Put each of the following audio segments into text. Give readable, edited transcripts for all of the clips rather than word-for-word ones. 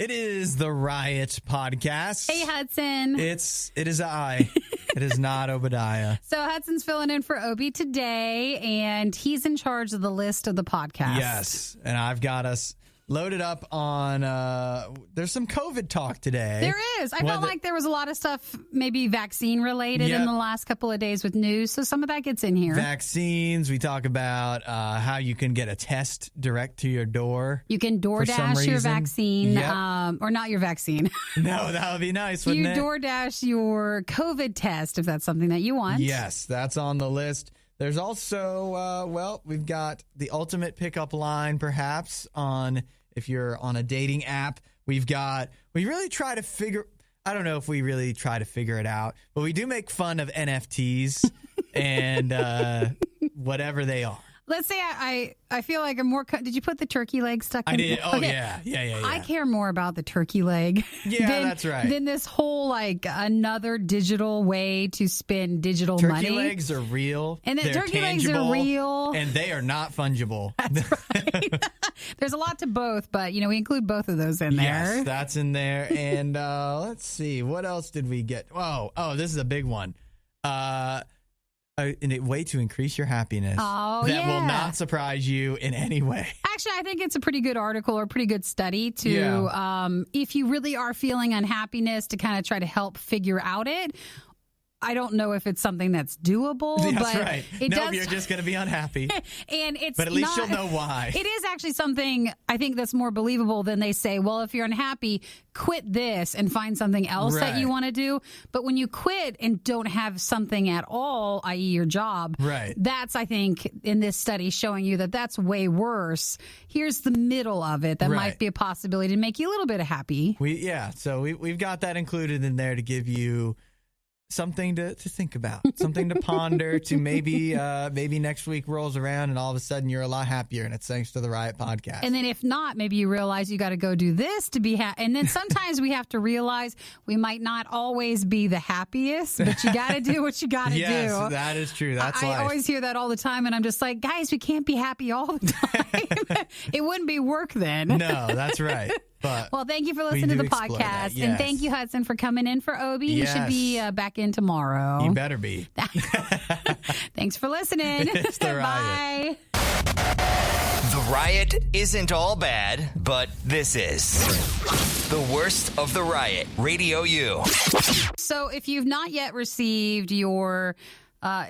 It is the Riot podcast. Hey, Hudson. It is I. It is not Obadiah. So Hudson's filling in for Obi today, and he's in charge of the list of the podcast. Yes, and I've got us loaded up on, there's some COVID talk today. There is. I felt like there was a lot of stuff maybe vaccine related in the last couple of days with news, so some of that gets in here. Vaccines. We talk about how you can get a test direct to your door. You can DoorDash your vaccine, or not your vaccine. No, that would be nice, wouldn't it? You DoorDash your COVID test if that's something that you want. Yes, that's on the list. There's also, we've got the ultimate pickup line, perhaps, on if you're on a dating app. I don't know if we really try to figure it out, but we do make fun of NFTs and whatever they are. Let's say I feel like I'm more. Did you put the turkey leg stuck in? I did. Oh, okay. Yeah. I care more about the turkey leg. That's right. Than this whole another digital way to spend digital money. Turkey legs are real. And they're turkey tangible, legs are real. And they are not fungible. That's right. There's a lot to both, but we include both of those in there. Yes, that's in there. And let's see, what else did we get? Oh, this is a big one. A way to increase your happiness that will not surprise you in any way. Actually, I think it's a pretty good article or a pretty good study to, if you really are feeling unhappiness, to kind of try to help figure out it. I don't know if it's something that's doable. That's but right. You're just going to be unhappy. But at least you'll know why. It is actually something I think that's more believable than they say, well, if you're unhappy, quit this and find something else that you want to do. But when you quit and don't have something at all, i.e. your job, that's, I think, in this study showing you that that's way worse. Here's the middle of it that might be a possibility to make you a little bit happy. So we've got that included in there to give you something to think about, something to ponder, to maybe next week rolls around and all of a sudden you're a lot happier, and it's thanks to the Riot podcast. And then if not, maybe you realize you got to go do this to be happy. And then sometimes we have to realize we might not always be the happiest, but you got to do what you got to do. Yes, that is true. That's life. I always hear that all the time, and I'm just like, guys, we can't be happy all the time. It wouldn't be work then. No, that's right. But well, thank you for listening to the podcast. And thank you, Hudson, for coming in for Obi. He should be back in tomorrow. You better be. Thanks for listening. It's the Riot. Bye. The Riot isn't all bad, but this is the worst of the Riot. RadioU. So if you've not yet received your...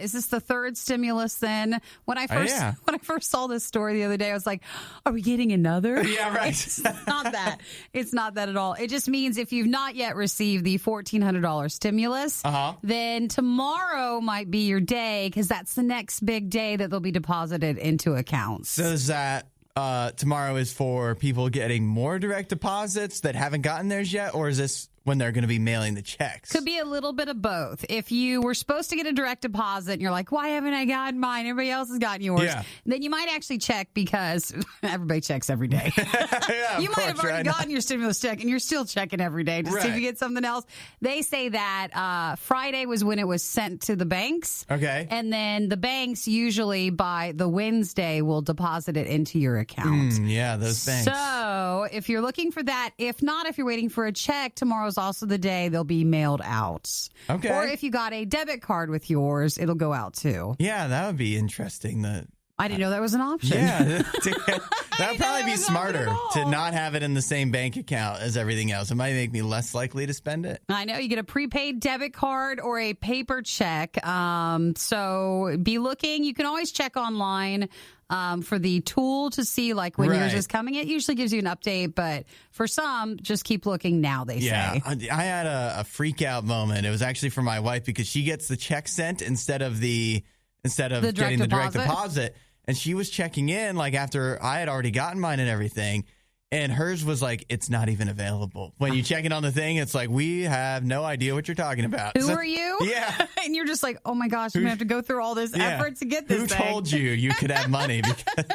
is this the third stimulus then? When I first saw this story the other day, I was like, are we getting another? Yeah, right. It's not that. It's not that at all. It just means if you've not yet received the $1,400 stimulus, then tomorrow might be your day, because that's the next big day that they'll be deposited into accounts. So is that tomorrow is for people getting more direct deposits that haven't gotten theirs yet, or is this when they're going to be mailing the checks? Could be a little bit of both. If you were supposed to get a direct deposit and you're like, why haven't I gotten mine? Everybody else has gotten yours. Yeah. Then you might actually check, because everybody checks every day. You might have already gotten your stimulus check and you're still checking every day to see if you get something else. They say that Friday was when it was sent to the banks. Okay. And then the banks usually by the Wednesday will deposit it into your account. Those banks. So if you're looking for that, if not, if you're waiting for a check, tomorrow's also the day they'll be mailed out. Okay. Or if you got a debit card with yours, it'll go out too. Yeah, that would be interesting. I didn't know that was an option. Yeah, that would probably be smarter to not have it in the same bank account as everything else. It might make me less likely to spend it. I know. You get a prepaid debit card or a paper check. So be looking. You can always check online for the tool to see when yours is coming. It usually gives you an update, but for some, just keep looking now, they say. I had a freak out moment. It was actually for my wife, because she gets the check sent instead of getting the direct deposit. And she was checking in after I had already gotten mine and everything. And hers was it's not even available. When you check it on the thing, it's we have no idea what you're talking about. Who are you? Yeah. And you're just oh my gosh, I'm going to have to go through all this effort to get this thing. Who told you could have money? Because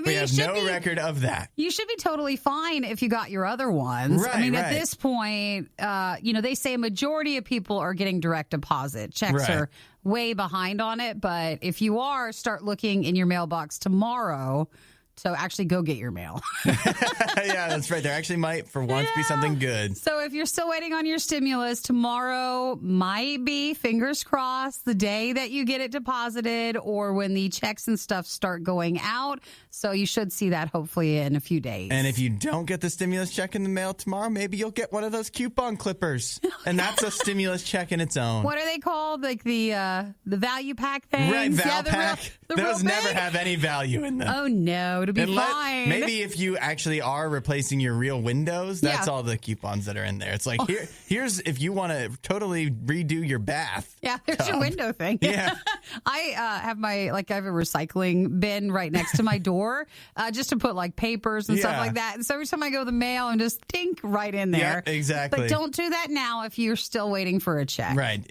we have no record of that. You should be totally fine if you got your other ones. Right, at this point, they say a majority of people are getting direct deposit. Checks are way behind on it. But if you are, start looking in your mailbox tomorrow So actually go get your mail. Yeah, that's right. There actually might, for once, be something good. So if you're still waiting on your stimulus, tomorrow might be, fingers crossed, the day that you get it deposited or when the checks and stuff start going out. So you should see that hopefully in a few days. And if you don't get the stimulus check in the mail tomorrow, maybe you'll get one of those coupon clippers. And that's a stimulus check in its own. What are they called? Like the value pack things? Right, Val Pack. Those never have any value in them. Oh, no. It'll be fine. Maybe if you actually are replacing your real windows, that's all the coupons that are in there. It's like, here's if you want to totally redo your bath. Yeah, there's your window thing. Yeah. I have I have a recycling bin right next to my door just to put like papers and stuff like that. And so every time I go to the mail, I'm just dink right in there. Yeah, exactly. But don't do that now if you're still waiting for a check. Right.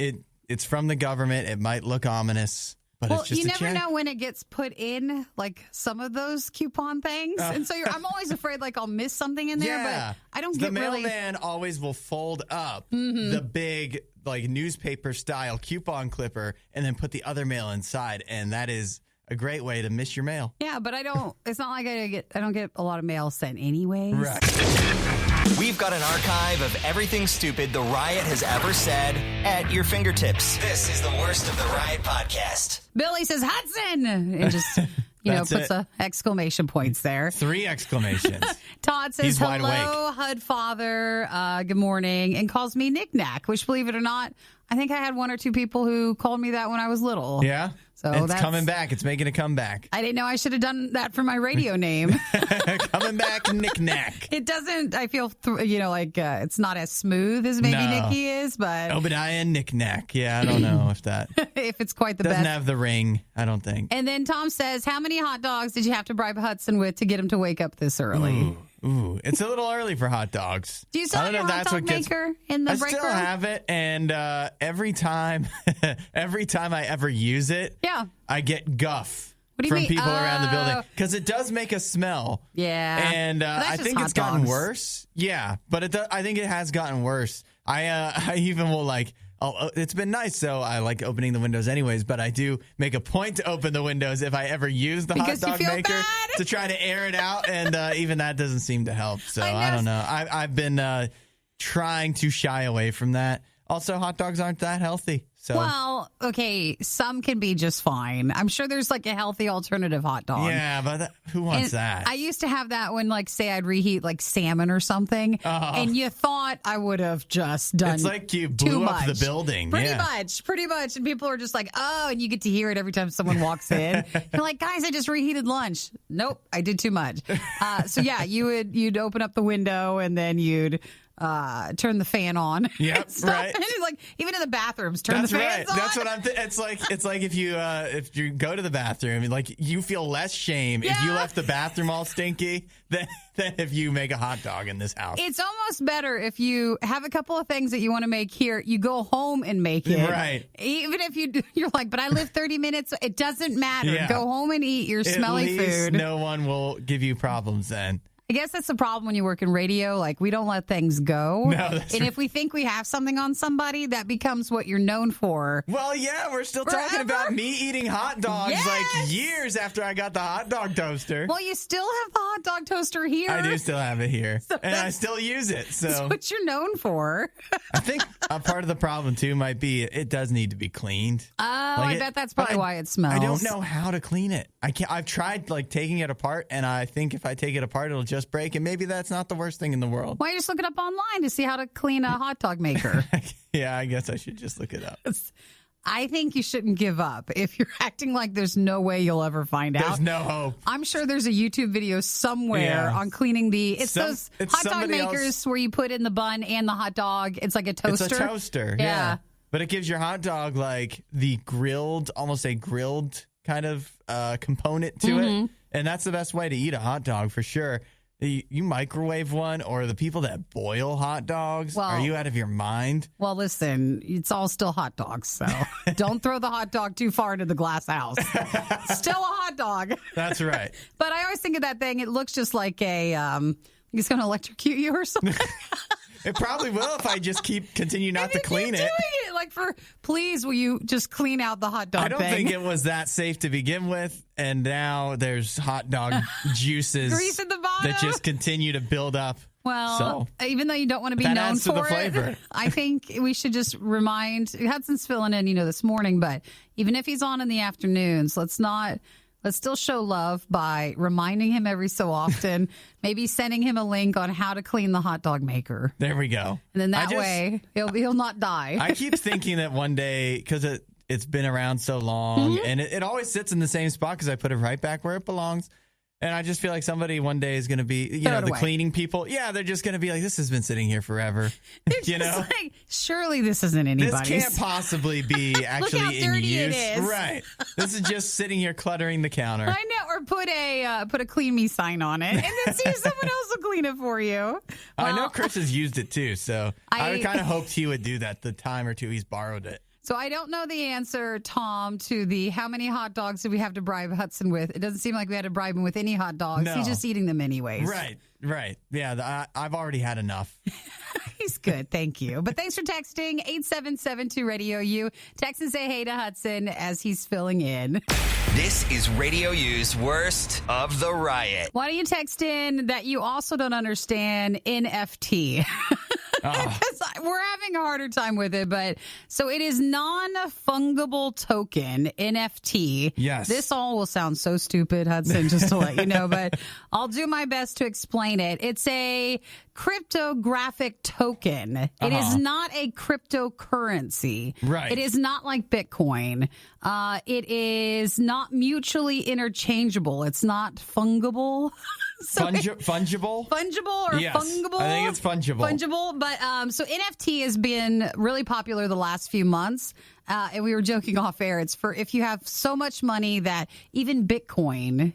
It's from the government. It might look ominous. But you never know when it gets put in, like some of those coupon things. And so I'm always afraid like I'll miss something in there, but I don't get really. The mailman always will fold up the big like newspaper style coupon clipper and then put the other mail inside. And that is a great way to miss your mail. Yeah, but it's not like I don't get a lot of mail sent anyways. Right. We've got an archive of everything stupid the Riot has ever said at your fingertips. This is the worst of the Riot podcast. Billy says, Hudson! And just, puts exclamation points there. 3 exclamations. Todd says, hello, Hud father, good morning, and calls me Knick-Knack, which, believe it or not, I think I had 1 or 2 people who called me that when I was little. Yeah? So it's coming back. It's making a comeback. I didn't know I should have done that for my radio name. Coming back, Knick-Knack. It doesn't, I feel, it's not as smooth as maybe Nikki is, but. Obadiah and Knick-Knack. Yeah, I don't know if that. If it's quite the best. Doesn't have the ring, I don't think. And then Tom says, how many hot dogs did you have to bribe Hudson with to get him to wake up this early? Ooh, it's a little early for hot dogs. Do you still have your hot dog maker in the break room? I still have it, and every time I ever use it, I get guff from people around the building because it does make a smell. Yeah, and I think it's gotten worse. Yeah, but I think it has gotten worse. I even will like. Oh, it's been nice, so I like opening the windows anyways, but I do make a point to open the windows if I ever use the hot dog maker to try to air it out, and even that doesn't seem to help. So I don't know. I've been trying to shy away from that. Also, hot dogs aren't that healthy. So. Well, okay, some can be just fine. I'm sure there's like a healthy alternative hot dog. Yeah, but who wants that? I used to have that when, like, say I'd reheat like salmon or something, and you thought I would have just done It's like you blew up the building. Pretty much. And people are just like, oh, and you get to hear it every time someone walks in. You're like, guys, I just reheated lunch. Nope, I did too much. So yeah, you'd open up the window and then you'd turn the fan on. Yep, right. And like even in the bathrooms, turn the fans on. That's what I'm. It's like if you go to the bathroom, like you feel less shame if you left the bathroom all stinky than if you make a hot dog in this house. It's almost better if you have a couple of things that you want to make here, you go home and make it. Right. Even if you're like, but I live 30 minutes, it doesn't matter. Yeah. Go home and eat your smelly food. No one will give you problems then. I guess that's the problem when you work in radio. Like, we don't let things go. No, that's and if we think we have something on somebody, that becomes what you're known for. Well, yeah, we're still talking about me eating hot dogs like years after I got the hot dog toaster. Well, you still have the hot dog toaster here. I do still have it here. And I still use it. So that's what you're known for. I think a part of the problem, too, might be it does need to be cleaned. Oh, I bet that's probably why it smells. I don't know how to clean it. I've tried, like, taking it apart, and I think if I take it apart, it'll just break, and maybe that's not the worst thing in the world. Why don't you just look it up online to see how to clean a hot dog maker? Yeah, I guess I should just look it up. I think you shouldn't give up. If you're acting like there's no way you'll ever find out. There's no hope. I'm sure there's a YouTube video somewhere on cleaning those hot dog makers where you put in the bun and the hot dog. It's like a toaster. It's a toaster, yeah. But it gives your hot dog like the grilled, almost a grilled kind of component to it. And that's the best way to eat a hot dog for sure. You microwave one, or the people that boil hot dogs, are you out of your mind? Well, listen, it's all still hot dogs, so don't throw the hot dog too far into the glass house. Still a hot dog. That's right. But I always think of that thing, it looks just like it's going to electrocute you or something. It probably will if I just continue not to clean it. Doing it. Like, please, will you just clean out the hot dog I don't think it was that safe to begin with, and now there's hot dog juices Grease at the bottom. that just continue to build up. Well, even though you don't want to be known for it, I think we should just remind Hudson's filling in, this morning, but even if he's on in the afternoons, let's still show love by reminding him every so often, maybe sending him a link on how to clean the hot dog maker. There we go. And then that way he'll not die. I keep thinking that one day, because it's been around so long, and it always sits in the same spot because I put it right back where it belongs. And I just feel like somebody one day is going to be, the cleaning people. Yeah, they're just going to be like, this has been sitting here forever. Like, surely this isn't anybody's. This can't possibly be actually Look how dirty in use. It is. Right. This is just sitting here cluttering the counter. I know. Or put a clean me sign on it and then see if someone else will clean it for you. Well, I know Chris has used it too, so I kind of hoped he would do that the time or two he's borrowed it. So I don't know the answer, Tom, to the how many hot dogs did we have to bribe Hudson with. It doesn't seem like we had to bribe him with any hot dogs. No. He's just eating them anyways. Right. Yeah, I've already had enough. He's good. Thank you. But thanks for texting 877-2-RADIO-U. Text and say hey to Hudson as he's filling in. This is RadioU's Worst of the Riot. Why don't you text in that you also don't understand NFT? We're having a harder time with it, but so it is non-fungible token, NFT. Yes. This all will sound so stupid, Hudson, just to let you know, but I'll do my best to explain it. It's a cryptographic token. It is not a cryptocurrency. Right. It is not like Bitcoin. It is not mutually interchangeable. It's not fungible. Fungible? Fungible or yes, fungible? I think it's fungible. Fungible. But so NFT has been really popular the last few months. And we were joking off air. It's for if you have so much money that even Bitcoin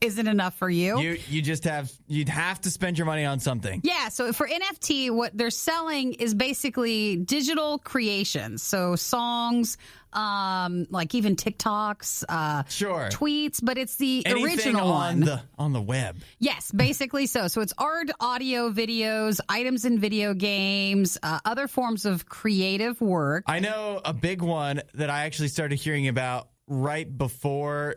isn't enough for you. You'd have to spend your money on something. Yeah. So for NFT, what they're selling is basically digital creations. So songs, like even TikToks, tweets, but it's the anything original one on the web. Yes, basically so. So it's art, audio, videos, items in video games, other forms of creative work. I know a big one that I actually started hearing about right before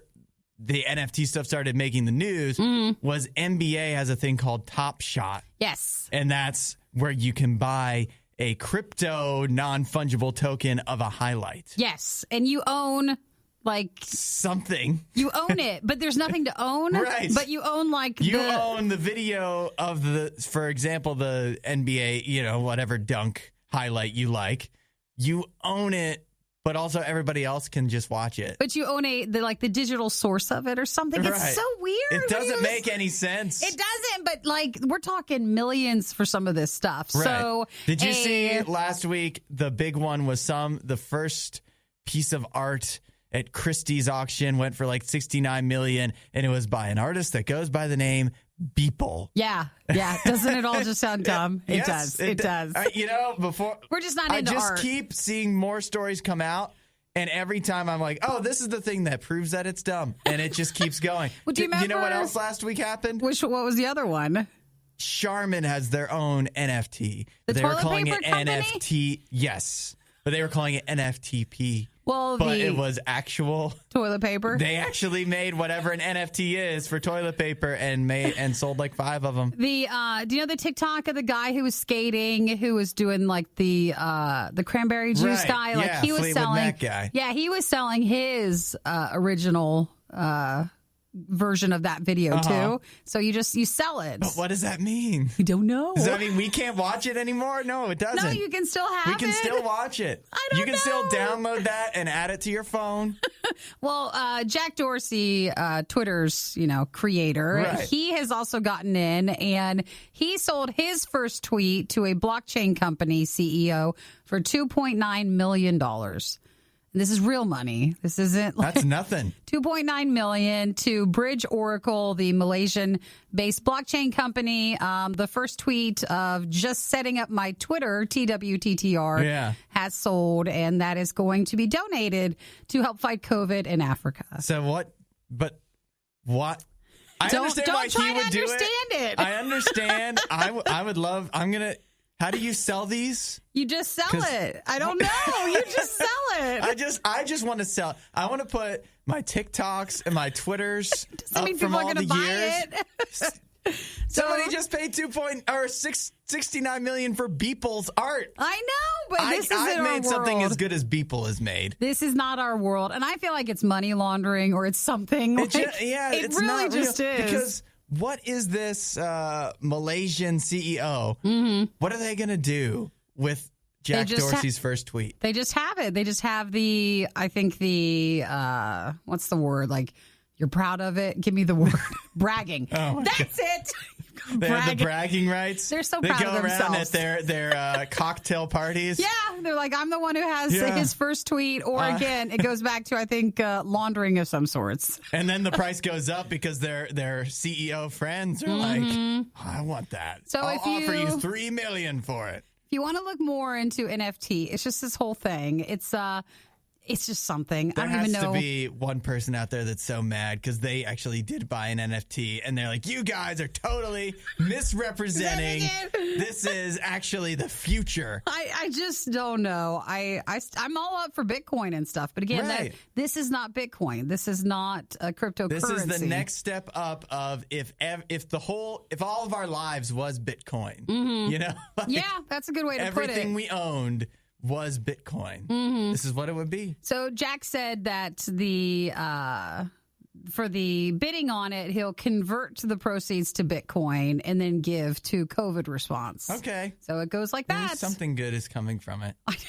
the NFT stuff started making the news was NBA has a thing called Top Shot. Yes. And that's where you can buy a crypto non-fungible token of a highlight. Yes. And you own like something. You own it, but there's nothing to own. Right. But you own own the video of for example, the NBA, whatever dunk highlight you like. You own it, but also everybody else can just watch it. But you own the digital source of it or something. Right. It's so weird. It doesn't make any sense. It doesn't, but we're talking millions for some of this stuff. Right. So did you see last week the big one was the first piece of art at Christie's auction went for like $69 million, and it was by an artist that goes by the name Beeple. Yeah. Doesn't it all just sound dumb? It does. It does. Before we're just not into art. I just keep seeing more stories come out, and every time I'm like, oh, this is the thing that proves that it's dumb, and it just keeps going. Well, do you remember, you know what else last week happened? What was the other one? Charmin has their own NFT. They were calling it company? NFT. Yes, but they were calling it NFTP. Well, but it was actual toilet paper. They actually made whatever an NFT is for toilet paper and sold like 5 of them. Do you know the TikTok of the guy who was skating, who was doing like the cranberry juice guy? Like he was Fleetwood Mac guy. Yeah, he was selling his original version of that video too. So you sell it. But what does that mean? You don't know. Does that mean we can't watch it anymore? No, it doesn't. No, you can still have it. We can still watch it. I don't know. You can still download that and add it to your phone. Well, Jack Dorsey, Twitter's, creator, he has also gotten in, and he sold his first tweet to a blockchain company CEO for $2.9 million. This is real money. This isn't that's nothing. $2.9 million to Bridge Oracle, the Malaysian-based blockchain company. The first tweet of just setting up my Twitter, TWTTR, has sold, and that is going to be donated to help fight COVID in Africa. So what? But what? I understand why he would do it. It. I understand. I would love. How do you sell these? You just sell it. I don't know. You just sell it. I just want to sell. I want to put my TikToks and my Twitters Doesn't up mean from people are all the gonna buy years. it. Somebody just paid $69 million for Beeple's art. I know, but this isn't I've our made world. something as good as Beeple has made. This is not our world, and I feel like it's money laundering or it's something. It it's really not just real. is. Because what is this Malaysian CEO? Mm-hmm. What are they going to do with Jack Dorsey's first tweet? They just have it. They just have what's the word? Like, you're proud of it? Give me the word. Bragging. That's it. They have the bragging rights. They're so proud of themselves. They go around at their cocktail parties. Yeah, they're like, I'm the one who has his first tweet. Or again, it goes back to, I think, laundering of some sorts. And then the price goes up because their CEO friends are like, I want that. So I'll offer you $3 million for it. If you want to look more into NFT, it's just this whole thing. It's just something. I don't even know. There has to be one person out there that's so mad because they actually did buy an NFT and they're like, you guys are totally misrepresenting. This is actually the future. I just don't know. I'm all up for Bitcoin and stuff. But again, this is not Bitcoin. This is not a cryptocurrency. This is the next step up of if all of our lives was Bitcoin. You know? Yeah, that's a good way to put it. Everything we owned was Bitcoin. This is what it would be. So Jack said that for the bidding on it, he'll convert the proceeds to Bitcoin and then give to COVID response. Okay. So it goes like that. Something good is coming from it. I know.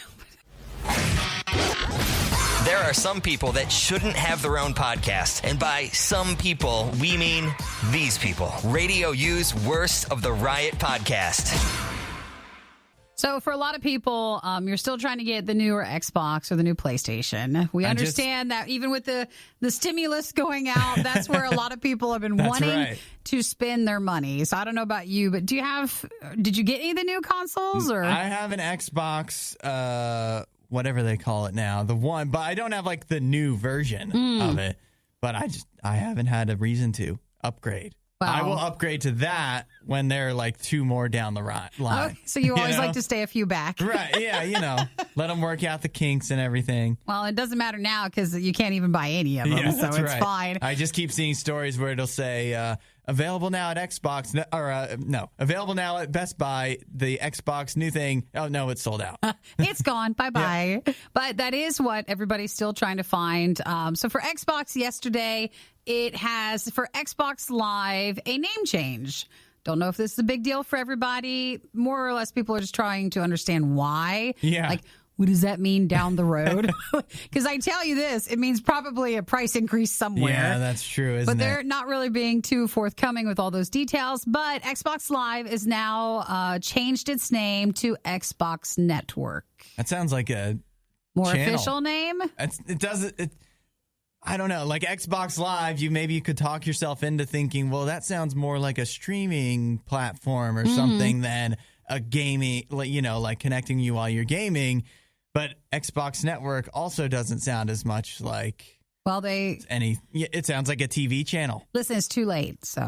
There are some people that shouldn't have their own podcast. And by some people, we mean these people. RadioU's Worst of the Riot podcast. So for a lot of people, you're still trying to get the newer Xbox or the new PlayStation. We understand that even with the stimulus going out, that's where a lot of people have been wanting to spend their money. So I don't know about you, but did you get any of the new consoles? Or I have an Xbox, whatever they call it now, the one, but I don't have like the new version of it. But I haven't had a reason to upgrade. Wow. I will upgrade to that when they're like 2 more down the line. Okay, so you always like to stay a few back. Right, yeah, let them work out the kinks and everything. Well, it doesn't matter now because you can't even buy any of them, so it's fine. I just keep seeing stories where it'll say, available now at Xbox, available now at Best Buy, the Xbox new thing. Oh, no, it's sold out. It's gone. Bye-bye. Yeah. But that is what everybody's still trying to find. So for Xbox yesterday, it has, for Xbox Live, a name change. Don't know if this is a big deal for everybody. More or less, people are just trying to understand why. Yeah. Like, what does that mean down the road? Because I tell you this, it means probably a price increase somewhere. Yeah, that's true, isn't it? But they're not really being too forthcoming with all those details. But Xbox Live is now changed its name to Xbox Network. That sounds like a more channel. Official name? It doesn't... I don't know. Like Xbox Live, you could talk yourself into thinking, well, that sounds more like a streaming platform or something than a gaming, like connecting you while you're gaming. But Xbox Network also doesn't sound as much like it sounds like a TV channel. Listen, it's too late. So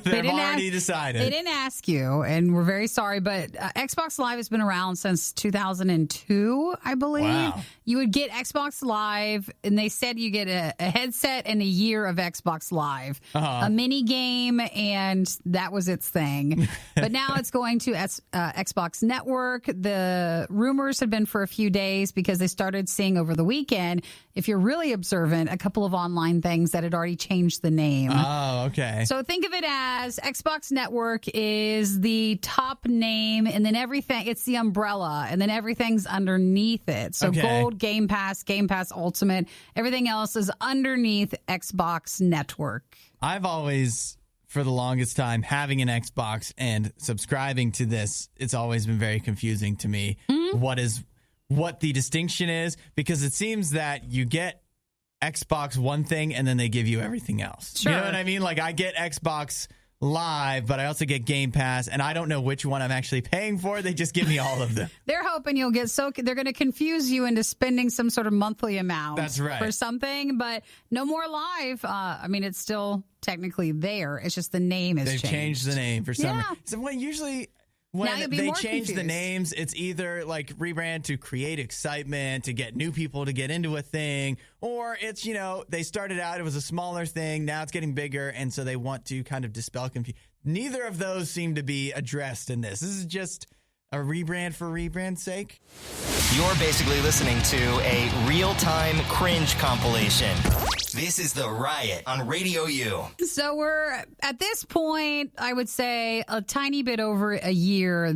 they've already decided. They didn't ask you, and we're very sorry. But Xbox Live has been around since 2002, I believe. Wow. You would get Xbox Live, and they said you get a headset and a year of Xbox Live, a mini game, and that was its thing. But now it's going to Xbox Network. The rumors had been for a few days because they started seeing over the weekend, if you're really observant, a couple of online things that had already changed the name. Oh, okay. So think of it as Xbox Network is the top name, and then everything, it's the umbrella, and then everything's underneath it. So Gold, Game Pass Ultimate, everything else is underneath Xbox Network. I've always, for the longest time, having an Xbox and subscribing to this, it's always been very confusing to me what the distinction is, because it seems that you get Xbox one thing and then they give you everything else. Sure. You know what I mean? Like I get Xbox Live, but I also get Game Pass, and I don't know which one I'm actually paying for. They just give me all of them. They're hoping you'll get they're going to confuse you into spending some sort of monthly amount. That's right. For something, but no more Live. I mean, it's still technically there. It's just the name has changed. They've changed the name for some reason. Yeah. So usually when they change the names, it's either like rebrand to create excitement, to get new people to get into a thing, or it's, they started out, it was a smaller thing, now it's getting bigger, and so they want to kind of dispel confusion. Neither of those seem to be addressed in this. This is just a rebrand for rebrand's sake. You're basically listening to a real-time cringe compilation. This is The Riot on RadioU. So we're, at this point, I would say a tiny bit over a year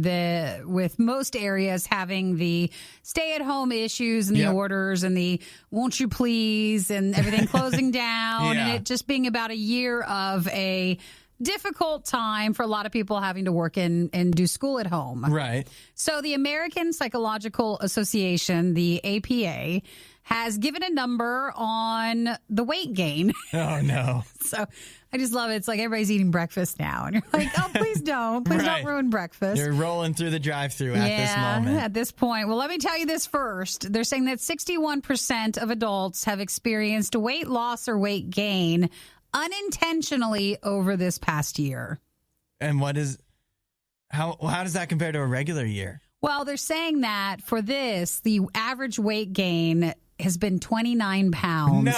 with most areas having the stay-at-home issues and the orders and the won't you please and everything closing down and it just being about a year of a difficult time for a lot of people having to work and do school at home. Right. So the American Psychological Association, the APA, has given a number on the weight gain. Oh, no. So I just love it. It's like everybody's eating breakfast now. And you're like, oh, please don't. Please don't ruin breakfast. You're rolling through the drive-thru at this moment. At this point. Well, let me tell you this first. They're saying that 61% of adults have experienced weight loss or weight gain unintentionally over this past year. And how does that compare to a regular year? Well, they're saying that for this, the average weight gain has been 29 pounds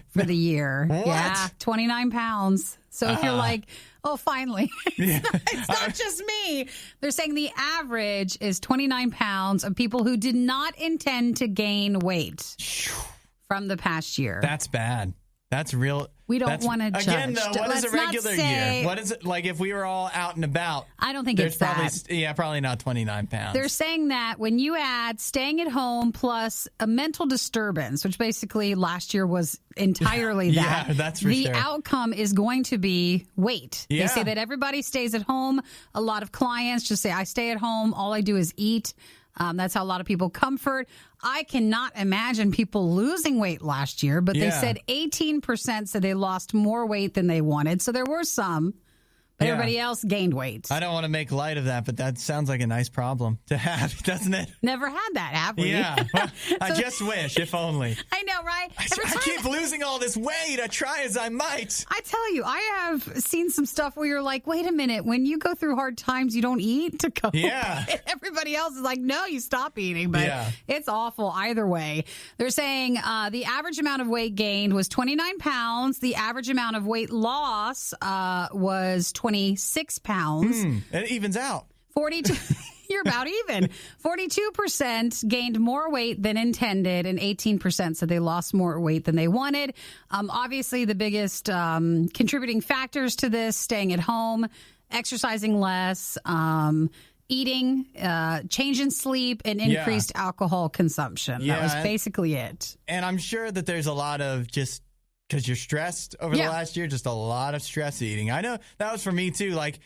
for the year. What? Yeah, 29 pounds. So if you're like, oh, finally, it's not just me. They're saying the average is 29 pounds of people who did not intend to gain weight from the past year. That's bad. That's real. We don't want to judge. Again, though, what is a regular year? What is it like if we were all out and about? I don't think it's that. Probably not 29 pounds. They're saying that when you add staying at home plus a mental disturbance, which basically last year was entirely that. Yeah, that's for the sure. outcome is going to be weight. Yeah. They say that everybody stays at home. A lot of clients just say, I stay at home. All I do is eat. That's how a lot of people comfort. I cannot imagine people losing weight last year, but they said 18% said they lost more weight than they wanted. So there were some, but everybody else gained weight. I don't want to make light of that, but that sounds like a nice problem to have, doesn't it? Never had that, have we? Yeah. Well, I just wish, if only. I know, right? I keep losing all this weight. I try as I might. I tell you, I have seen some stuff where you're like, wait a minute, when you go through hard times, you don't eat to cope. Yeah. And everybody else is like, no, you stop eating. But it's awful either way. They're saying the average amount of weight gained was 29 pounds. The average amount of weight loss was 26 pounds. It evens out. 42. You're about even. 42% gained more weight than intended, and 18% said they lost more weight than they wanted. Obviously, the biggest contributing factors to this, staying at home, exercising less, eating, change in sleep, and increased alcohol consumption. That was basically it. And I'm sure that there's a lot of just because you're stressed over the last year, just a lot of stress eating. I know that was for me, too. Like,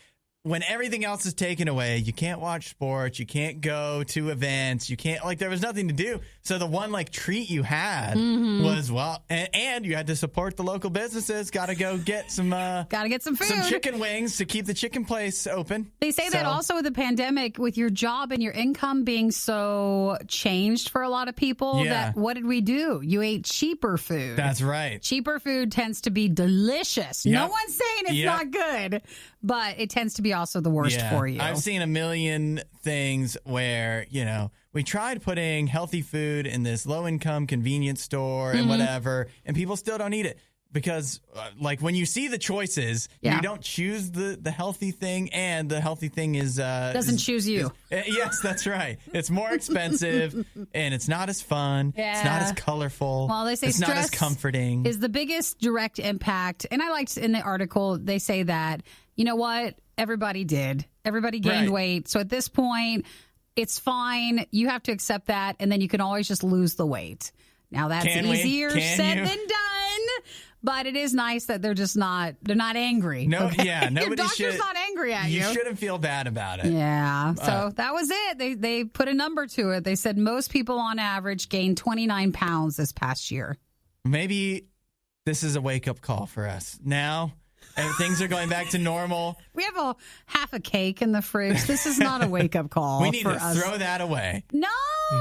when everything else is taken away, you can't watch sports, you can't go to events, you can't, like, there was nothing to do. So the one, like, treat you had was, well, and you had to support the local businesses. Got to go get some, food. Some chicken wings to keep the chicken place open. They say that also with the pandemic, with your job and your income being so changed for a lot of people, that what did we do? You ate cheaper food. That's right. Cheaper food tends to be delicious. Yep. No one's saying it's not good, but it tends to be also the worst for you. I've seen a million things where, we tried putting healthy food in this low-income convenience store and whatever, and people still don't eat it. Because, like, when you see the choices, you don't choose the healthy thing, and the healthy thing is... doesn't choose you. Yes, that's right. It's more expensive, and it's not as fun. Yeah. It's not as colorful. Well, they say it's not as comforting. Is the biggest direct impact. And I liked in the article, they say that, you know what? Everybody did. Everybody gained weight. So at this point, it's fine. You have to accept that, and then you can always just lose the weight. Now, that's easier said than done. But it is nice that they're not angry. No, okay? Nobody Your doctor's not angry at you. You shouldn't feel bad about it. Yeah. So that was it. They put a number to it. They said most people on average gained 29 pounds this past year. Maybe this is a wake-up call for us. Now, things are going back to normal. We have half a cake in the fridge. This is not a wake-up call. We need to throw that away. No.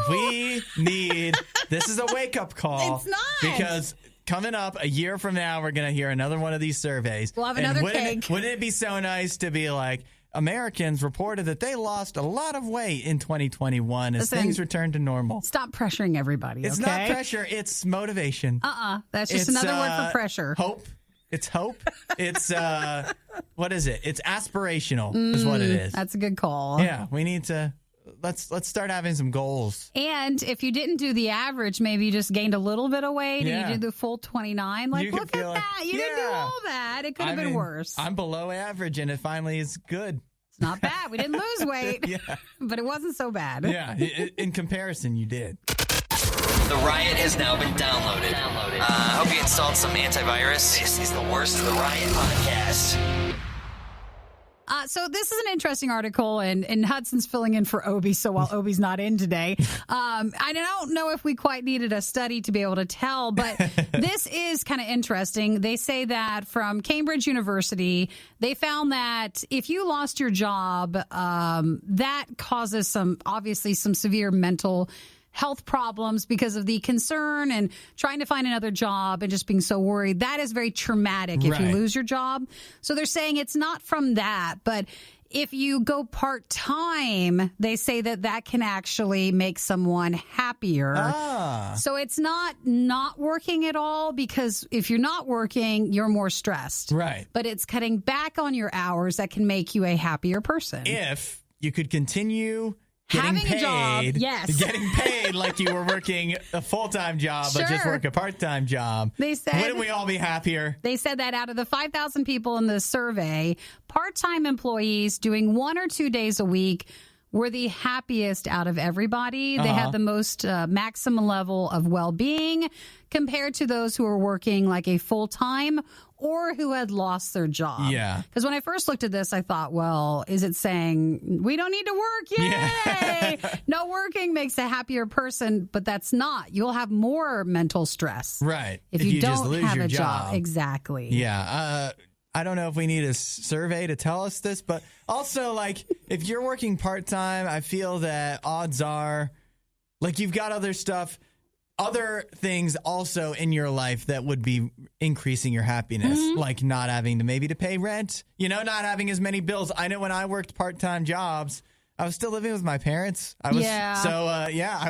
This is a wake-up call. It's not. Because coming up a year from now, we're going to hear another one of these surveys. We'll have another cake. Wouldn't it be so nice to be like, Americans reported that they lost a lot of weight in 2021 as things returned to normal. Stop pressuring everybody, It's not pressure, it's motivation. That's just another word for pressure. Hope. It's hope. It's, what is it? It's aspirational is what it is. That's a good call. Yeah, we need to... Let's start having some goals. And if you didn't do the average, maybe you just gained a little bit of weight and you did the full 29. Like, look at that. You didn't do all that. It could have been worse. I'm below average, and it finally is good. It's not bad. We didn't lose weight, but it wasn't so bad. Yeah, in comparison, you did. The Riot has now been downloaded. I hope you installed some antivirus. This is the worst of the Riot podcast. So this is an interesting article, and Hudson's filling in for Obi, so while Obi's not in today, I don't know if we quite needed a study to be able to tell, but this is kind of interesting. They say that from Cambridge University, they found that if you lost your job, that causes some severe mental health problems because of the concern and trying to find another job and just being so worried. That is very traumatic if you lose your job. So they're saying it's not from that, but if you go part-time, they say that can actually make someone happier. So it's not working at all, because if you're not working, you're more stressed. Right. But it's cutting back on your hours that can make you a happier person. If you could continue getting paid like you were working a full-time job, but just work a part-time job. They said, wouldn't we all be happier? They said that out of the 5,000 people in the survey, part-time employees doing 1 or 2 days a week were the happiest out of everybody. They had the most maximum level of well-being compared to those who were working like a full-time or who had lost their job. Yeah. Because when I first looked at this, I thought, well, is it saying we don't need to work? Yay! Yeah. No working makes a happier person, but that's not. You'll have more mental stress. Right. If you don't just lose have your a job. Exactly. Yeah. I don't know if we need a survey to tell us this, but also, like, if you're working part-time, I feel that odds are, like, you've got other things also in your life that would be increasing your happiness, like not having to pay rent, not having as many bills. I know when I worked part-time jobs, I was still living with my parents. I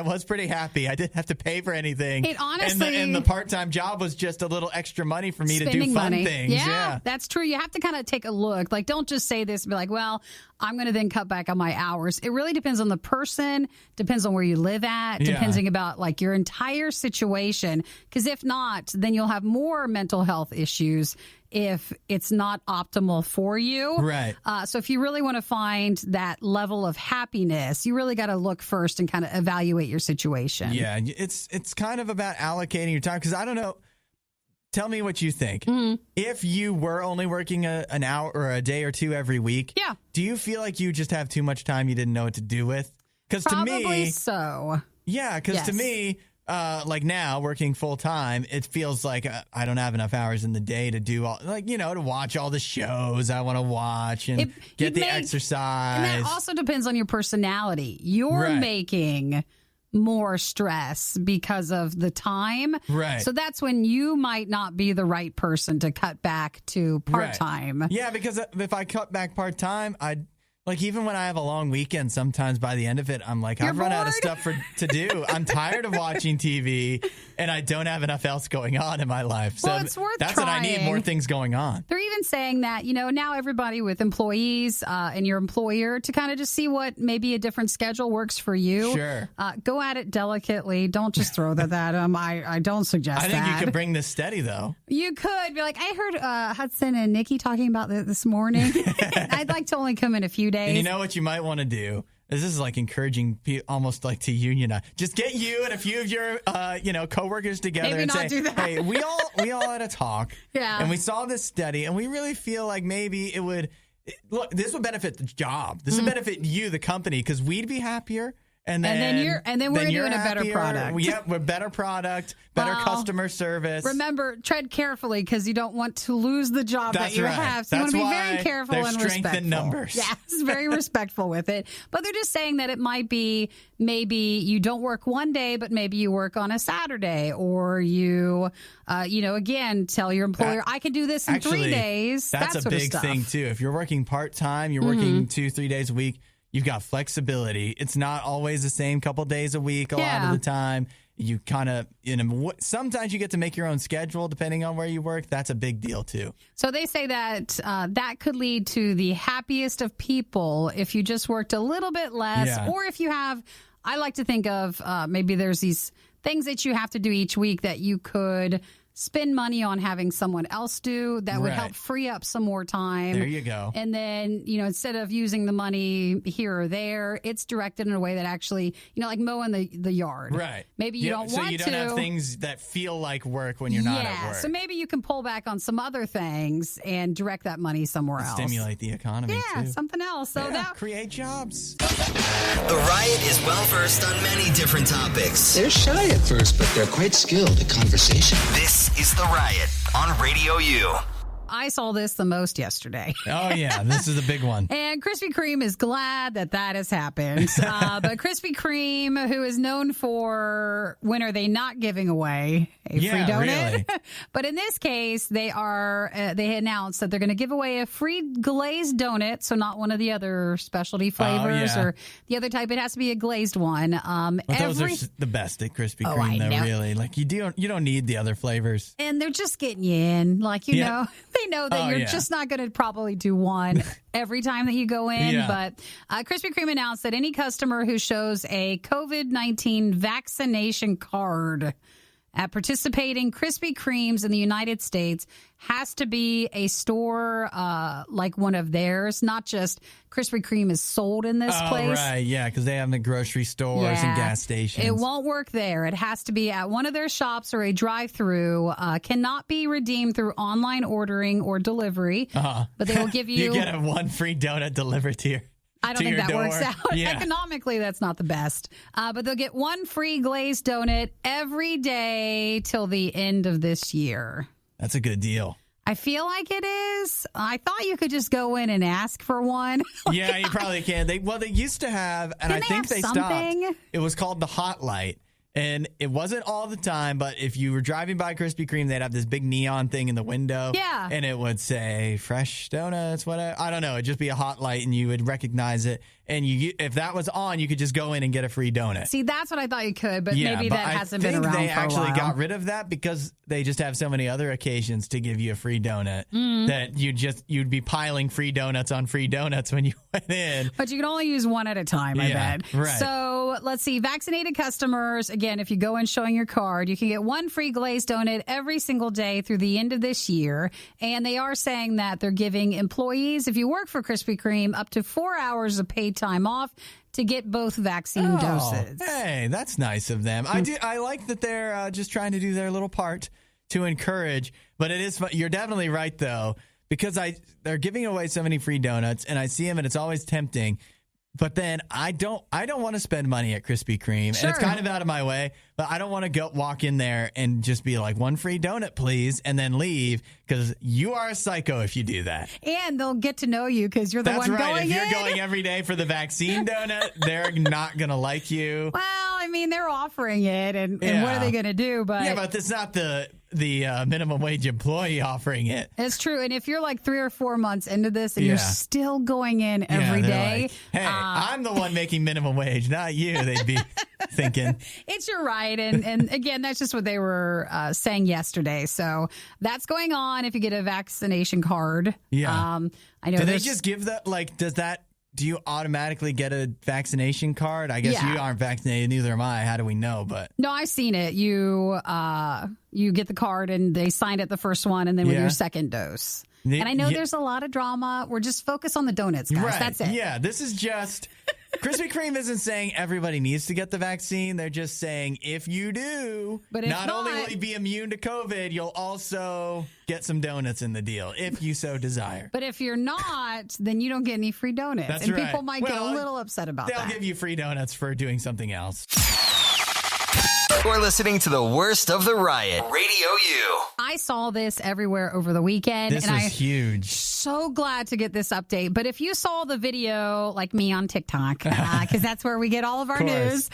was pretty happy. I didn't have to pay for anything. It honestly, and the part-time job was just a little extra money for me to do fun things. Yeah, that's true. You have to kind of take a look. Like, don't just say this and be like, well, I'm going to then cut back on my hours. It really depends on the person, depends on where you live at, depending about like your entire situation. Because if not, then you'll have more mental health issues if it's not optimal for you. Right. So if you really want to find that level of happiness, you really got to look first and kind of evaluate your situation. Yeah, it's kind of about allocating your time, because I don't know. Tell me what you think. If you were only working an hour or a day or two every week, do you feel like you just have too much time you didn't know what to do with? Because to me, probably so. Yeah, because to me, like now working full time, it feels like I don't have enough hours in the day to do all, like, to watch all the shows I want to watch and get the exercise. And that also depends on your personality. You're making more stress because of the time. Right. So that's when you might not be the right person to cut back to part-time. Right. Yeah, because if I cut back part-time, like, even when I have a long weekend, sometimes by the end of it, I'm like, I've run out of stuff to do. I'm tired of watching TV, and I don't have enough else going on in my life. So it's worth that's trying. what I need, more things going on. They're even saying that, now everybody with employees and your employer to kind of just see what maybe a different schedule works for you. Sure. Go at it delicately. Don't just throw that at them. I don't suggest that. I think you could bring this steady, though. You could be like, I heard Hudson and Nikki talking about this morning. I'd like to only come in a few days. And you know what you might want to do? This is like encouraging people, almost like to unionize. Just get you and a few of your, coworkers together and say, "Hey, we all had a talk, and we saw this study, and we really feel like maybe it would look. This would benefit the job. This would benefit you, the company, because we'd be happier, And then we're doing a better product. Yeah, we're better product, better customer service. Remember, tread carefully because you don't want to lose the job that you have. So you want to be very careful and respectful. In numbers. Yes, very respectful with it. But they're just saying that it might be maybe you don't work one day, but maybe you work on a Saturday, or you, again, tell your employer, I can do this in 3 days. That's a big thing too. If you're working part-time, you're working 2-3 days a week. You've got flexibility. It's not always the same couple days a week a lot of the time. You kind of, sometimes you get to make your own schedule depending on where you work. That's a big deal too. So they say that that could lead to the happiest of people if you just worked a little bit less, or if you have, I like to think of maybe there's these things that you have to do each week that you could spend money on having someone else do that would help free up some more time. There you go. And then, instead of using the money here or there, it's directed in a way that actually, like mowing the yard. Right. Maybe you don't want to. So you don't have things that feel like work when you're not at work. So maybe you can pull back on some other things and direct that money somewhere else. Stimulate the economy, too. Something else. So create jobs. The Riot is well-versed on many different topics. They're shy at first, but they're quite skilled at conversation. This is The Riot on RadioU. I saw this the most yesterday. Oh, yeah. This is a big one. And Krispy Kreme is glad that has happened. But Krispy Kreme, who is known for when are they not giving away a free donut? Really. But in this case, they announced that they're going to give away a free glazed donut. So not one of the other specialty flavors or the other type. It has to be a glazed one. Those are the best at Krispy Kreme, though, really. Like, you don't need the other flavors. And they're just getting you in. Like, know. They know that you're just not going to probably do one every time that you go in. But Krispy Kreme announced that any customer who shows a COVID-19 vaccination card at participating Krispy Kremes in the United States has to be a store like one of theirs, not just Krispy Kreme is sold in this place. Right, because they have the grocery stores and gas stations. It won't work there. It has to be at one of their shops or a drive-through. Cannot be redeemed through online ordering or delivery. But they will give you... You get a one free donut delivered to your I don't think that works out. Economically, that's not the best. But they'll get one free glazed donut every day till the end of this year. That's a good deal. I feel like it is. I thought you could just go in and ask for one. Yeah, you probably can. They used to have, and I think they stopped. It was called the Hot Light. And it wasn't all the time, but if you were driving by Krispy Kreme, they'd have this big neon thing in the window. Yeah. And it would say, fresh donuts, whatever. I don't know. It'd just be a hot light, and you would recognize it. And if that was on, you could just go in and get a free donut. See, that's what I thought you could, but maybe that hasn't been around for a while. They actually got rid of that because they just have so many other occasions to give you a free donut that you'd be piling free donuts on free donuts when you went in. But you can only use one at a time, I bet. Right. So let's see. Vaccinated customers, again, if you go in showing your card, you can get one free glazed donut every single day through the end of this year. And they are saying that they're giving employees, if you work for Krispy Kreme, up to 4 hours of paid time off to get both vaccine doses. Hey, that's nice of them. I like that they're just trying to do their little part to encourage. But it is you're definitely right, though, because they're giving away so many free donuts, and I see them, and it's always tempting. But then I don't want to spend money at Krispy Kreme, and it's kind of out of my way. But I don't want to walk in there and just be like, one free donut, please, and then leave, because you are a psycho if you do that. And they'll get to know you because you're the one going in. That's right. If you're going every day for the vaccine donut, they're not going to like you. Well, I mean, they're offering it, and what are they going to do? But it's not the minimum wage employee offering it. It's true. And if you're like 3 or 4 months into this and you're still going in every day. Like, hey, I'm the one making minimum wage, not you, they'd be thinking. It's your right. And again, that's just what they were saying yesterday. So that's going on if you get a vaccination card. Yeah. I know. Do they just give that, do you automatically get a vaccination card? I guess you aren't vaccinated, neither am I. How do we know? But no, I've seen it. You get the card and they sign it the first one, and then with your second dose. And I know there's a lot of drama. We're just focused on the donuts, guys. Right. That's it. Yeah, this is just Krispy Kreme isn't saying everybody needs to get the vaccine. They're just saying if you do, but if not only will you be immune to COVID, you'll also get some donuts in the deal if you so desire. But if you're not, then you don't get any free donuts. That's and right. People might get a little upset about that. They'll give you free donuts for doing something else. You're listening to the worst of the riot. Radio U. I saw this everywhere over the weekend. This was huge. So glad to get this update. But if you saw the video, like me on TikTok, because that's where we get all of our news,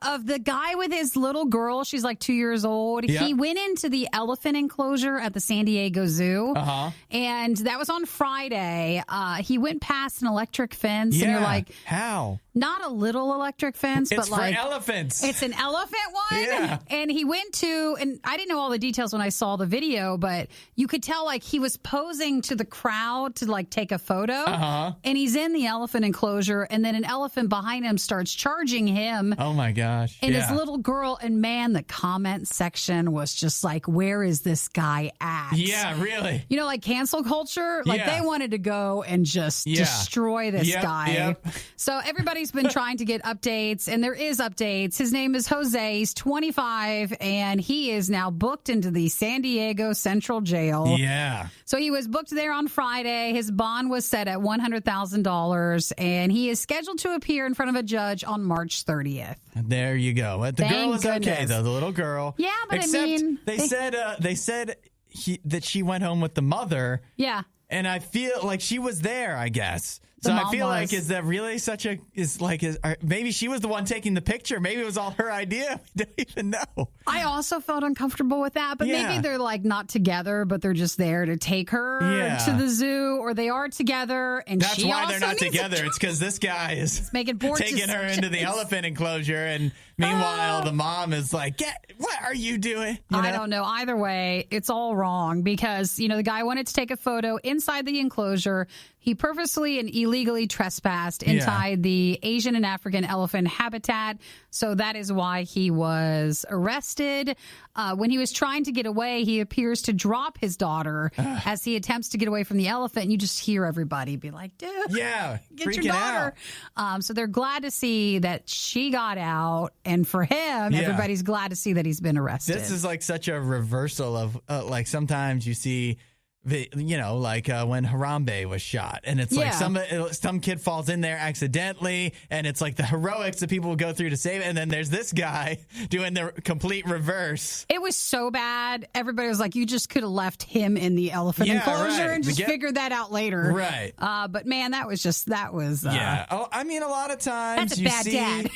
of the guy with his little girl, she's like 2 years old. Yep. He went into the elephant enclosure at the San Diego Zoo. And that was on Friday. He went past an electric fence. Yeah. And you're like, how? Not a little electric fence, but like. It's for elephants. It's an elephant one. Yeah. And he went to, and I didn't know all the details when I saw the video, but you could tell like he was posing to the crowd to like take a photo. And he's in the elephant enclosure, and then an elephant behind him starts charging him. Oh my gosh. And his little girl, and man, the comment section was just like, where is this guy at? Yeah, really. You know, like cancel culture, like they wanted to go and just destroy this guy. So everybody's been trying to get updates, and there is updates. His name is Jose. He's 25, and he is now booked into the San Diego Central Jail. Yeah. So he was booked there on Friday. His bond was set at $100,000, and he is scheduled to appear in front of a judge on March 30th. There you go. The girl is okay, though. The little girl. Yeah, but except I mean, they said that she went home with the mother. Yeah. And I feel like she was there, I guess. So I feel like, is that really maybe she was the one taking the picture. Maybe it was all her idea. We don't even know. I also felt uncomfortable with that, but maybe they're like not together, but they're just there to take her to the zoo, or they are together. And that's why they're not together. It's because this guy is taking her into the elephant enclosure, and meanwhile the mom is like, what are you doing? I don't know. Either way, it's all wrong because, the guy wanted to take a photo inside the enclosure. He purposely and illegally trespassed inside the Asian and African elephant habitat. So that is why he was arrested. When he was trying to get away, he appears to drop his daughter as he attempts to get away from the elephant. And you just hear everybody be like, dude, get your daughter. So they're glad to see that she got out. And for him, everybody's glad to see that he's been arrested. This is like such a reversal of like sometimes you see when Harambe was shot, and it's like some kid falls in there accidentally, and it's like the heroics that people will go through to save it, and then there's this guy doing the complete reverse. It was so bad. Everybody was like, you just could have left him in the elephant enclosure and just figured that out later. Right. But man, that was. Oh, I mean, a lot of times that's a bad dad.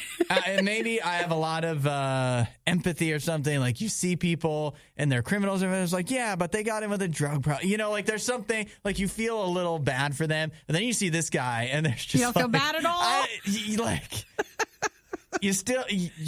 And maybe I have a lot of empathy or something. Like you see people and they're criminals, and it's like, but they got in with a drug problem. Like there's something like you feel a little bad for them, and then you see this guy, and there's just you don't feel bad at all. You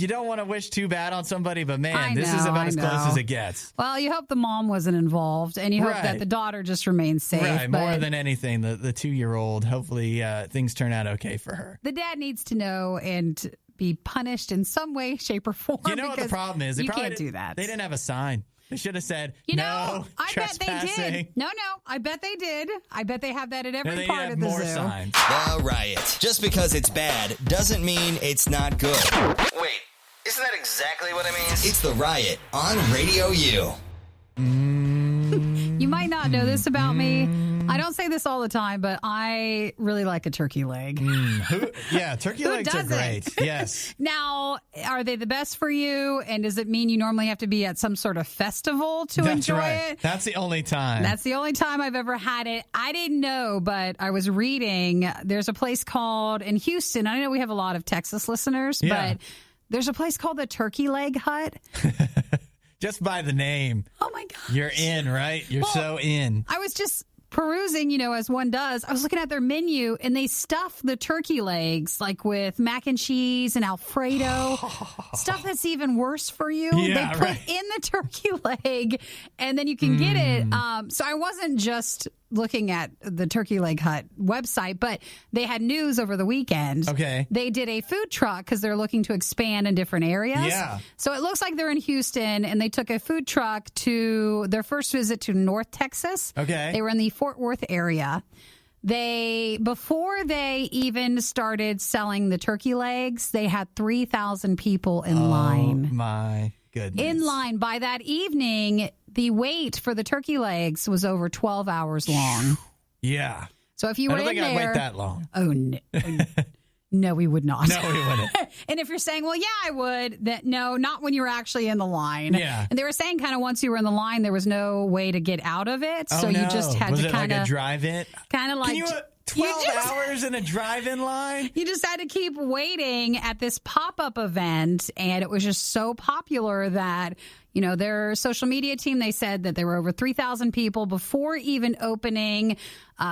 don't want to wish too bad on somebody, but man, this is about as close as it gets. Well, you hope the mom wasn't involved, and you hope that the daughter just remains safe. Right, more than anything, the 2-year-old. Hopefully, things turn out okay for her. The dad needs to know and be punished in some way, shape, or form. You know what the problem is? You can't do that. They didn't have a sign. They should have said, I bet they did. No, I bet they did. I bet they have that at every part of the zoo. Signs. The Riot. Just because it's bad doesn't mean it's not good. Wait, isn't that exactly what it means? It's The Riot on Radio U. You might not know this about me. I don't say this all the time, but I really like a turkey leg. Turkey legs are great. Yes. Now, are they the best for you? And does it mean you normally have to be at some sort of festival to enjoy it? That's the only time. That's the only time I've ever had it. I didn't know, but I was reading. There's a place called in Houston. I know we have a lot of Texas listeners, but there's a place called the Turkey Leg Hut. Just by the name. Oh, my God. You're in, right? You're so in. I was just perusing, as one does. I was looking at their menu, and they stuff the turkey legs like with mac and cheese and Alfredo, stuff that's even worse for you. They put in the turkey leg, and then you can get it. So I wasn't just looking at the Turkey Leg Hut website, but they had news over the weekend. Okay. They did a food truck because they're looking to expand in different areas. Yeah. So it looks like they're in Houston, and they took a food truck to their first visit to North Texas. Okay. They were in the Fort Worth area. Before they even started selling the turkey legs, they had 3,000 people in line. Oh, my goodness. In line. By that evening, the wait for the turkey legs was over 12 hours long. Yeah. So if you were in there... I don't think I'd wait that long. Oh, no. No, we would not. No, we wouldn't. And if you're saying, well, yeah, I would, no, not when you were actually in the line. Yeah. And they were saying kind of once you were in the line, there was no way to get out of it. Oh, so no. you just had was to kind of... like a drive-in? Kind of like... Can you... 12 hours in a drive-in line? You just had to keep waiting at this pop-up event, and it was just so popular that, you know, their social media team, they said that there were over 3,000 people before even opening.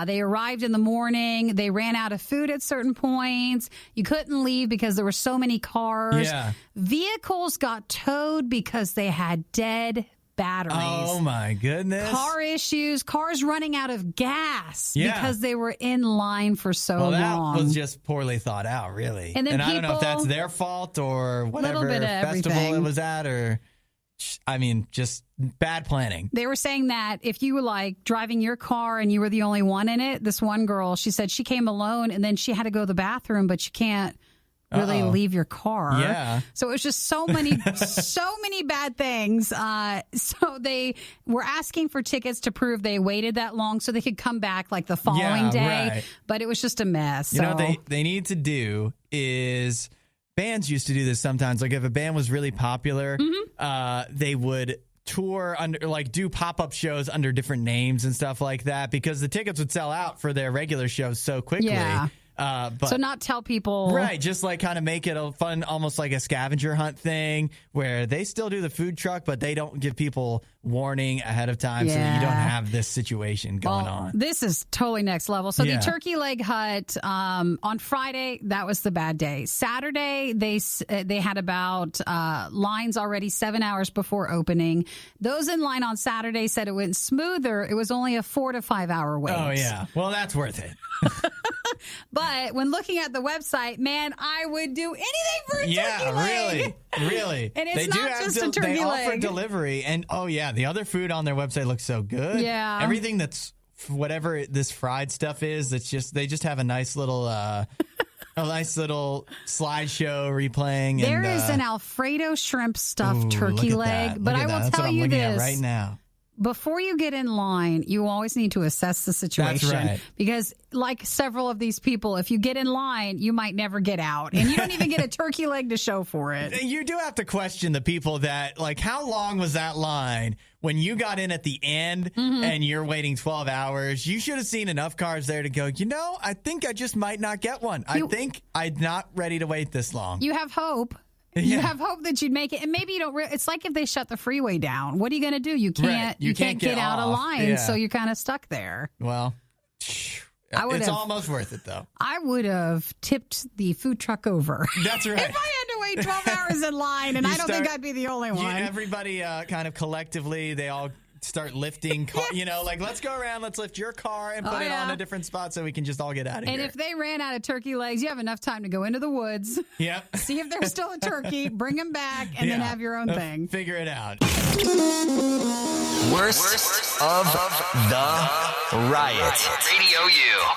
They arrived in the morning. They ran out of food at certain points. You couldn't leave because there were so many cars. Yeah. Vehicles got towed because they had dead batteries. Oh, my goodness. Car issues, cars running out of gas because they were in line for so long. Well, that was just poorly thought out, really. And then I don't know if that's their fault or whatever festival it was at, or, I mean, just bad planning. They were saying that if you were like driving your car and you were the only one in it, this one girl, she said she came alone and then she had to go to the bathroom, but you can't really leave your car. Yeah. So it was just so many bad things. So they were asking for tickets to prove they waited that long so they could come back like the following day. Right. But it was just a mess. You know what they need to do is, bands used to do this sometimes. Like if a band was really popular, they would tour under, like do pop-up shows under different names and stuff like that, because the tickets would sell out for their regular shows so quickly. Yeah. But, so not tell people. Right, just like kind of make it a fun, almost like a scavenger hunt thing where they still do the food truck, but they don't give people warning ahead of time so that you don't have this situation going on. This is totally next level. So the turkey leg hut, on Friday, that was the bad day. Saturday, they had about lines already 7 hours before opening. Those in line on Saturday said it went smoother. It was only a 4 to 5 hour wait. Oh, yeah. Well, that's worth it. But when looking at the website, man, I would do anything for a turkey leg. Really. And it's not just a turkey leg. They offer delivery, and the other food on their website looks so good. Yeah. Everything that's whatever this fried stuff is, they just have a nice little slideshow replaying. There is an Alfredo shrimp stuffed turkey leg, but I will tell you this right now. Before you get in line, you always need to assess the situation. That's right. Because like several of these people, if you get in line, you might never get out. And you don't even get a turkey leg to show for it. You do have to question the people that, like, how long was that line when you got in at the end and you're waiting 12 hours? You should have seen enough cars there to go, I think I just might not get one. I think I'm not ready to wait this long. You have hope. You have hope that you'd make it, and maybe you don't. It's like if they shut the freeway down. What are you going to do? You can't. You can't get out of line, so you're kind of stuck there. Well, it's almost worth it, though. I would have tipped the food truck over. That's right. If I had to wait 12 hours in line, and I don't think I'd be the only one. Everybody kind of collectively, they all start lifting, like, let's go around, let's lift your car and put it on a different spot so we can just all get out of here. And if they ran out of turkey legs, you have enough time to go into the woods, see if there's still a turkey, bring them back, and then have your own thing. Figure it out. Worst of the Riot. RadioU.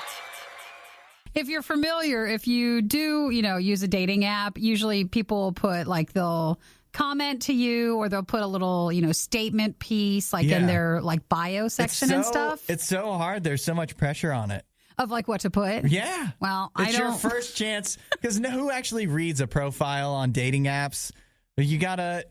If you're familiar, if you do, use a dating app, usually people put, like, they'll comment to you, or they'll put a little, statement piece, like in their bio section and stuff. It's so hard. There's so much pressure on it. Of like what to put? Yeah. Well, it's your first chance, because who actually reads a profile on dating apps? You gotta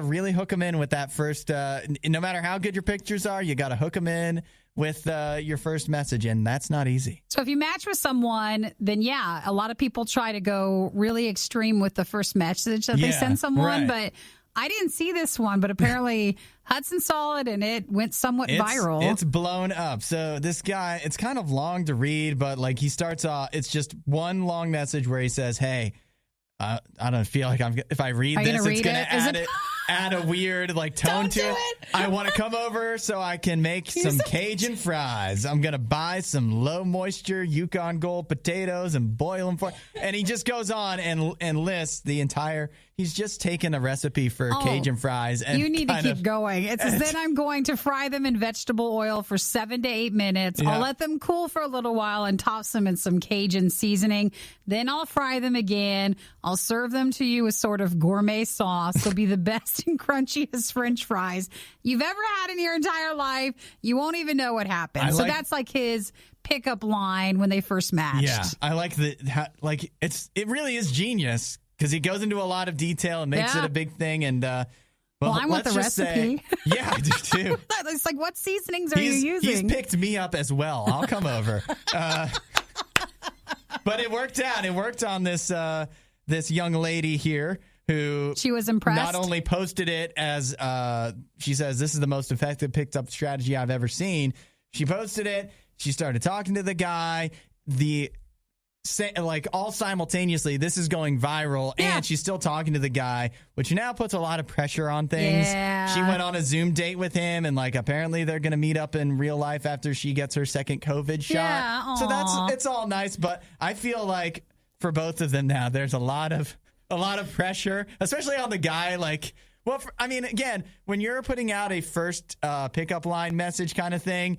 really hook them in with that first. No matter how good your pictures are, you gotta hook them in with your first message, and that's not easy. So if you match with someone, then a lot of people try to go really extreme with the first message that they send someone, but I didn't see this one, but apparently Hudson saw it and it went somewhat viral. It's blown up. So this guy, it's kind of long to read, but like he starts off, it's just one long message where he says, hey, I don't feel like if I read this, it's going to add a weird like tone to it. I want to come over so I can make some Cajun fries. I'm going to buy some low moisture Yukon Gold potatoes and boil them for. And he just goes on and lists the entire. he's just taken a recipe for Cajun fries. And you need to keep going. It says, then I'm going to fry them in vegetable oil for 7 to 8 minutes. I'll let them cool for a little while and toss them in some Cajun seasoning. Then I'll fry them again. I'll serve them to you with sort of gourmet sauce. They'll be the best and crunchiest French fries you've ever had in your entire life. You won't even know what happened. So that's like his pickup line when they first matched. Yeah, I like it really is genius because he goes into a lot of detail and makes it a big thing. And well, I want the recipe. Yeah, I do too. It's like, what seasonings are you using? He's picked me up as well. I'll come over. But it worked out. It worked on this young lady here who she was impressed. Not only posted it as she says, this is the most effective picked up strategy I've ever seen. She posted it. She started talking to the guy. All simultaneously, this is going viral, and she's still talking to the guy, which now puts a lot of pressure on things. Yeah. She went on a Zoom date with him, and apparently they're going to meet up in real life after she gets her second COVID shot. Yeah, so it's all nice, but I feel like for both of them now, there's a lot of pressure, especially on the guy. Again, when you're putting out a first pickup line message kind of thing,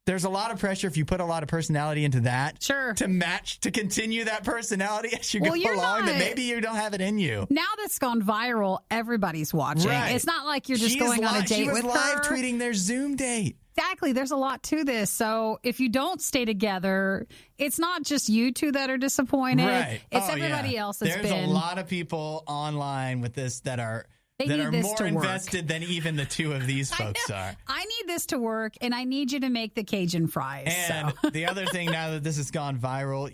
there's a lot of pressure if you put a lot of personality into that. Sure. To continue that personality as you go along, that maybe you don't have it in you. Now that's gone viral, everybody's watching. Right. It's not like you're just going on a date with her. She was live tweeting their Zoom date. Exactly. There's a lot to this. So if you don't stay together, it's not just you two that are disappointed. Right. It's everybody else that's There's a lot of people online with this that are more invested than even the two of these folks are. I need this to work, and I need you to make the Cajun fries. And the other thing, now that this has gone viral,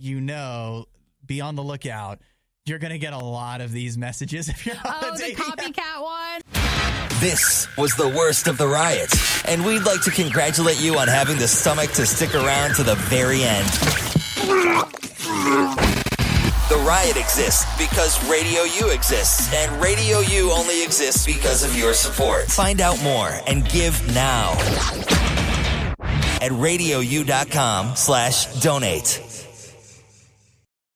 be on the lookout. You're going to get a lot of these messages if you're on a date. The copycat one? This was the worst of the riot, and we'd like to congratulate you on having the stomach to stick around to the very end. The Riot exists because Radio U exists, and Radio U only exists because of your support. Find out more and give now at RadioU.com/donate.